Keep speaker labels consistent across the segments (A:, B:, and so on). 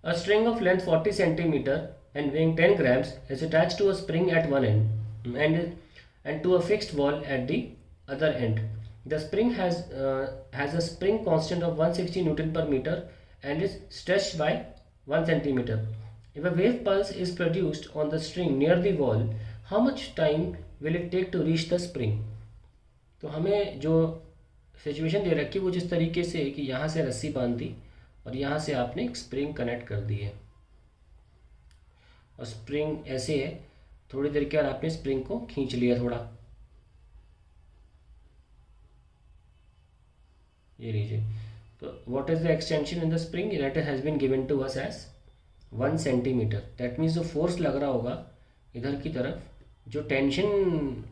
A: A string of length 40 centimeter and weighing 10 grams is attached to a spring at one end and to a fixed wall at the other end. The spring has a spring constant of 160 Newton per meter and is stretched by 1 centimeter. If a wave pulse is produced on the string near the wall, how much time will it take to reach the spring? तो हमें जो situation दे रखी है वो जिस तरीके से है कि यहाँ से रस्सी बांध दी और यहाँ से आपने एक स्प्रिंग कनेक्ट कर दी है और स्प्रिंग ऐसे है, थोड़ी देर के बाद आपने स्प्रिंग को खींच लिया थोड़ा, ये लीजिए। तो what is the extension in the spring, that has been given to us as 1 centimetre. That means जो फोर्स लग रहा होगा इधर की तरफ, जो टेंशन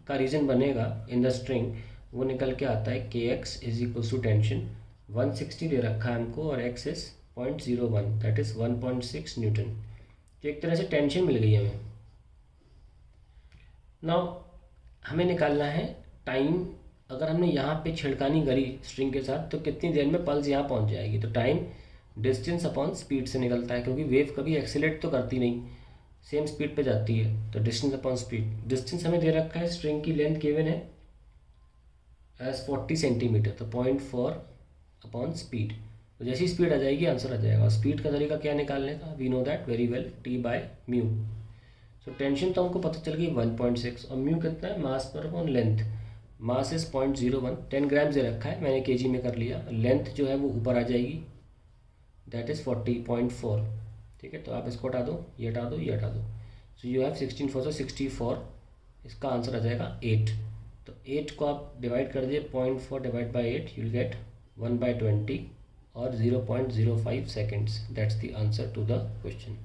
A: का रीजन बनेगा इन द स्ट्रिंग, वो निकल के आता है के X is equal to tension 160 दे रखा है हमको और X is 0.01 that is 1.6 newton. तो एक तरह से टेंशन मिल गई हमें। नाउ हमें निकालना है टाइम। अगर हमने यहाँ पे छिड़कानी करी स्ट्रिंग के साथ तो कितनी देर में पल्स यहाँ पहुँच जाएगी। तो टाइम डिस्टेंस अपॉन स्पीड से निकलता है, क्योंकि वेव कभी एक्सीलरेट तो करती नहीं, सेम स्पीड पे जाती है। तो डिस्टेंस अपॉन स्पीड, डिस्टेंस हमें दे रखा है, स्ट्रिंग की लेंथ गिवन है एज 40 सेंटीमीटर, तो 0.4 अपॉन स्पीड। तो जैसी स्पीड आ जाएगी आंसर आ जाएगा। स्पीड का तरीका क्या निकालने का, we know that very well, T by mu. So tension तो हमको पता चल गई 1.6 और म्यू कितना है, मास पर अपॉन लेंथ। मास इज 0.01, 10 ग्राम दे रखा है, मैंने केजी में कर लिया। लेंथ जो है वो ऊपर आ जाएगी, दैट इज़ 40.4। ठीक है, तो आप इसको हटा दो, ये हटा दो, ये हटा दो। सो यू हैव 16 4 64, इसका आंसर आ जाएगा 8। तो 8 को आप डिवाइड कर दिए, 0.4 डिवाइड बाई 8 यूल गेट 1/20 और 0.05 seconds. That's the answer to the question.